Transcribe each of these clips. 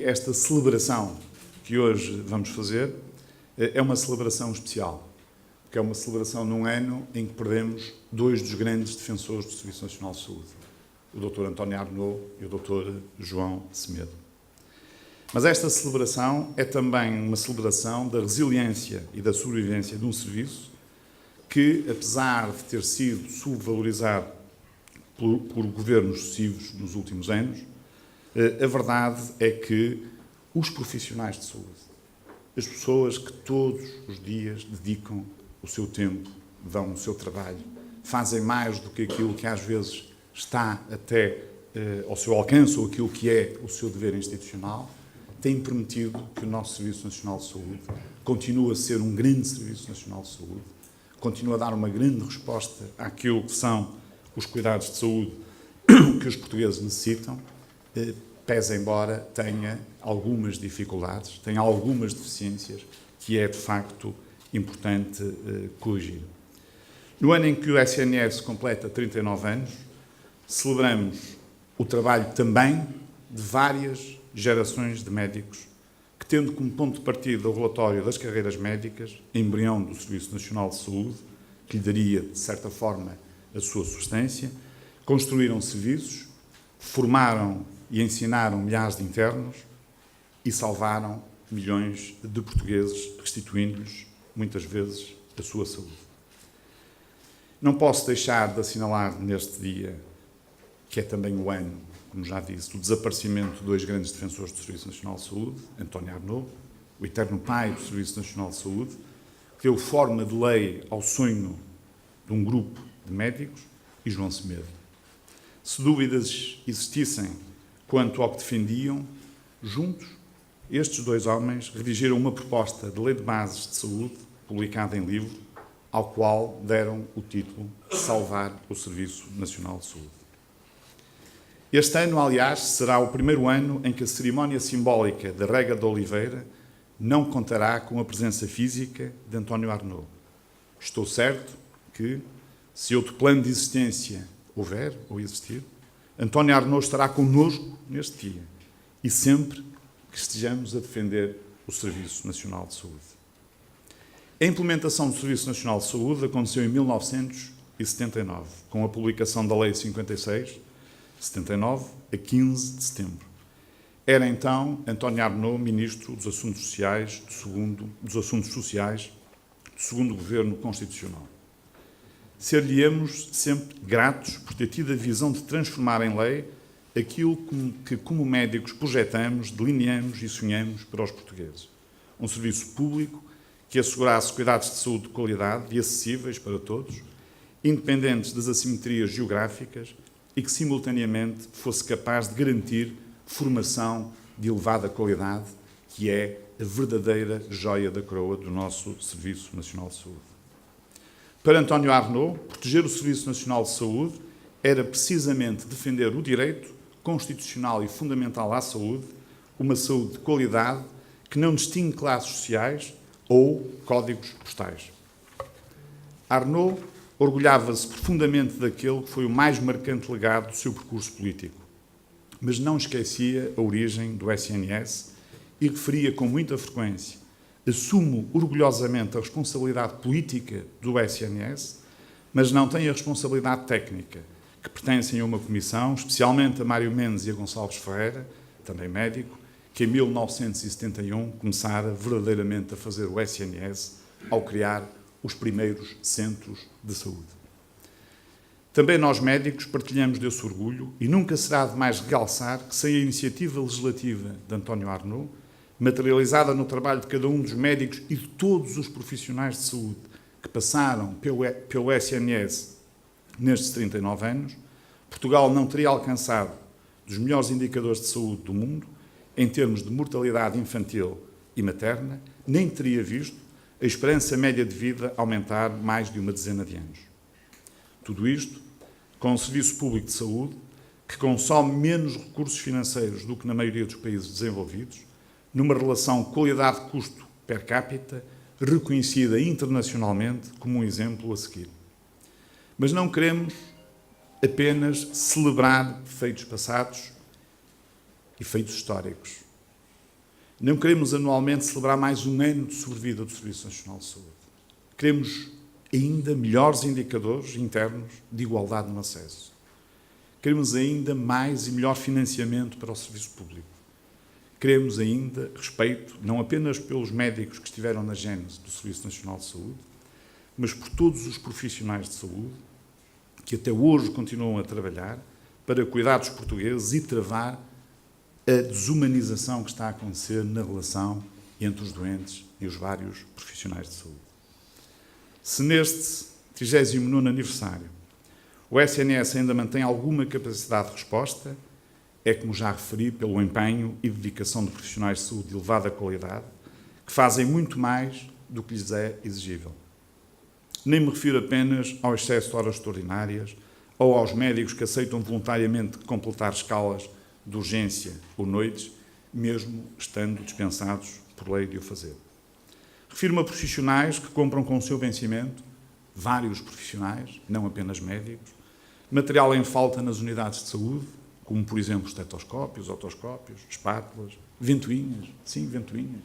esta celebração que hoje vamos fazer é uma celebração especial, porque é uma celebração num ano em que perdemos dois dos grandes defensores do Serviço Nacional de Saúde, o Dr. António Arnaud e o Dr. João Semedo. Mas esta celebração é também uma celebração da resiliência e da sobrevivência de um serviço que, apesar de ter sido subvalorizado por governos sucessivos nos últimos anos, a verdade é que os profissionais de saúde, as pessoas que todos os dias dedicam o seu tempo, dão o seu trabalho, fazem mais do que aquilo que às vezes está até ao seu alcance ou aquilo que é o seu dever institucional, têm permitido que o nosso Serviço Nacional de Saúde continue a ser um grande Serviço Nacional de Saúde, continue a dar uma grande resposta àquilo que são os cuidados de saúde que os portugueses necessitam, pese embora tenha algumas dificuldades, tenha algumas deficiências, que é, de facto, importante corrigir. No ano em que o SNS completa 39 anos, celebramos o trabalho também de várias gerações de médicos que, tendo como ponto de partida o relatório das carreiras médicas, embrião do Serviço Nacional de Saúde, que lhe daria, de certa forma, a sua substância, construíram serviços, formaram e ensinaram milhares de internos e salvaram milhões de portugueses, restituindo-lhes, muitas vezes, a sua saúde. Não posso deixar de assinalar neste dia, que é também o ano, como já disse, do desaparecimento de dois grandes defensores do Serviço Nacional de Saúde, António Arnaud, o eterno pai do Serviço Nacional de Saúde, que deu forma de lei ao sonho de um grupo de médicos, e João Semedo. Se dúvidas existissem quanto ao que defendiam, juntos, estes dois homens redigiram uma proposta de lei de bases de saúde, publicada em livro, ao qual deram o título de Salvar o Serviço Nacional de Saúde. Este ano, aliás, será o primeiro ano em que a cerimónia simbólica da Rega de Oliveira não contará com a presença física de António Arnaud. Estou certo que, se outro plano de existência houver ou existir, António Arnaud estará connosco neste dia e sempre que estejamos a defender o Serviço Nacional de Saúde. A implementação do Serviço Nacional de Saúde aconteceu em 1979, com a publicação da Lei 56, 79, a 15 de setembro. Era então António Arnaud Ministro dos Assuntos Sociais do segundo Governo Constitucional. Ser-lhe-emos sempre gratos por ter tido a visão de transformar em lei aquilo que, como médicos, projetamos, delineamos e sonhamos para os portugueses. Um serviço público que assegurasse cuidados de saúde de qualidade e acessíveis para todos, independentes das assimetrias geográficas e que, simultaneamente, fosse capaz de garantir formação de elevada qualidade, que é a verdadeira joia da coroa do nosso Serviço Nacional de Saúde. Para António Arnaud, proteger o Serviço Nacional de Saúde era precisamente defender o direito constitucional e fundamental à saúde, uma saúde de qualidade que não distingue classes sociais ou códigos postais. Arnaud orgulhava-se profundamente daquele que foi o mais marcante legado do seu percurso político, mas não esquecia a origem do SNS e referia com muita frequência: assumo orgulhosamente a responsabilidade política do SNS, mas não tenho a responsabilidade técnica, que pertencem a uma comissão, especialmente a Mário Mendes e a Gonçalves Ferreira, também médico, que em 1971 começara verdadeiramente a fazer o SNS ao criar os primeiros centros de saúde. Também nós médicos partilhamos desse orgulho e nunca será demais realçar que, sem a iniciativa legislativa de António Arnaud, materializada no trabalho de cada um dos médicos e de todos os profissionais de saúde que passaram pelo SNS nestes 39 anos, Portugal não teria alcançado dos melhores indicadores de saúde do mundo, em termos de mortalidade infantil e materna, nem teria visto a esperança média de vida aumentar mais de uma dezena de anos. Tudo isto com um serviço público de saúde que consome menos recursos financeiros do que na maioria dos países desenvolvidos, numa relação qualidade-custo per capita reconhecida internacionalmente como um exemplo a seguir. Mas não queremos apenas celebrar feitos passados e feitos históricos. Não queremos anualmente celebrar mais um ano de sobrevida do Serviço Nacional de Saúde. Queremos ainda melhores indicadores internos de igualdade no acesso. Queremos ainda mais e melhor financiamento para o serviço público. Queremos ainda respeito, não apenas pelos médicos que estiveram na gênese do Serviço Nacional de Saúde, mas por todos os profissionais de saúde que até hoje continuam a trabalhar para cuidar dos portugueses e travar a desumanização que está a acontecer na relação entre os doentes e os vários profissionais de saúde. Se neste 39º aniversário o SNS ainda mantém alguma capacidade de resposta, é, como já referi, pelo empenho e dedicação de profissionais de saúde de elevada qualidade, que fazem muito mais do que lhes é exigível. Nem me refiro apenas ao excesso de horas extraordinárias ou aos médicos que aceitam voluntariamente completar escalas de urgência ou noites, mesmo estando dispensados por lei de o fazer. Refiro-me a profissionais que compram com o seu vencimento, vários profissionais, não apenas médicos, material em falta nas unidades de saúde, como, por exemplo, estetoscópios, otoscópios, espátulas, ventoinhas, sim, ventoinhas.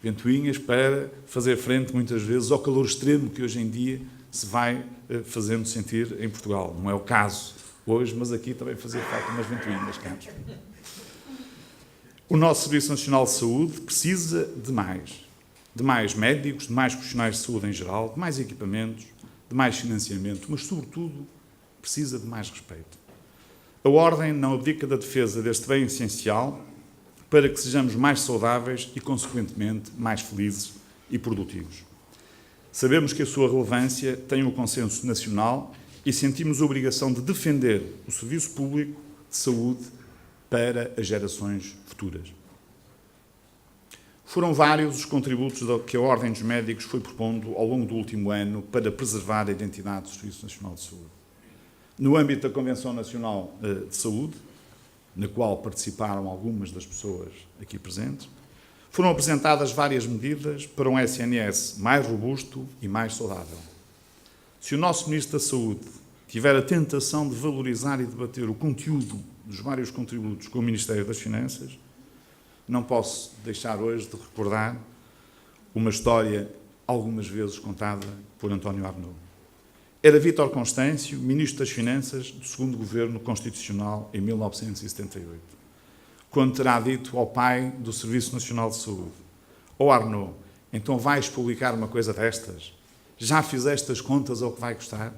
Ventoinhas para fazer frente, muitas vezes, ao calor extremo que hoje em dia se vai fazendo sentir em Portugal. Não é o caso hoje, mas aqui também fazia falta umas ventoinhas, Carlos. O nosso Serviço Nacional de Saúde precisa de mais médicos, de mais profissionais de saúde em geral, de mais equipamentos, de mais financiamento, mas, sobretudo, precisa de mais respeito. A Ordem não abdica da defesa deste bem essencial para que sejamos mais saudáveis e, consequentemente, mais felizes e produtivos. Sabemos que a sua relevância tem o consenso nacional e sentimos a obrigação de defender o serviço público de saúde para as gerações futuras. Foram vários os contributos que a Ordem dos Médicos foi propondo ao longo do último ano para preservar a identidade do Serviço Nacional de Saúde. No âmbito da Convenção Nacional de Saúde, na qual participaram algumas das pessoas aqui presentes, foram apresentadas várias medidas para um SNS mais robusto e mais saudável. Se o nosso Ministro da Saúde tiver a tentação de valorizar e debater o conteúdo dos vários contributos com o Ministério das Finanças, não posso deixar hoje de recordar uma história algumas vezes contada por António Arnaud. Era Vítor Constâncio, Ministro das Finanças do segundo Governo Constitucional em 1978, quando terá dito ao pai do Serviço Nacional de Saúde: "Ó Arnaud, então vais publicar uma coisa destas? Já fizeste as contas ao que vai custar?"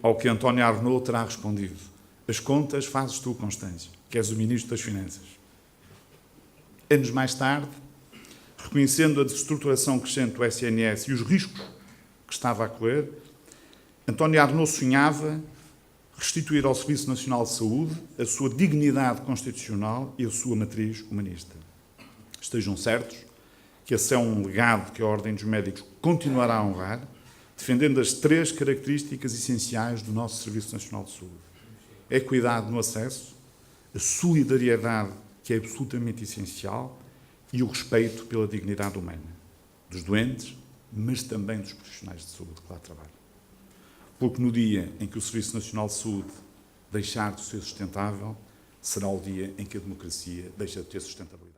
Ao que António Arnaud terá respondido: "As contas fazes tu, Constâncio, que és o Ministro das Finanças." Anos mais tarde, reconhecendo a desestruturação crescente do SNS e os riscos que estava a correr, António Arnaud sonhava restituir ao Serviço Nacional de Saúde a sua dignidade constitucional e a sua matriz humanista. Estejam certos que esse é um legado que a Ordem dos Médicos continuará a honrar, defendendo as 3 características essenciais do nosso Serviço Nacional de Saúde: a equidade no acesso, a solidariedade, que é absolutamente essencial, e o respeito pela dignidade humana dos doentes, mas também dos profissionais de saúde que lá trabalham. Porque no dia em que o Serviço Nacional de Saúde deixar de ser sustentável, será o dia em que a democracia deixa de ter sustentabilidade.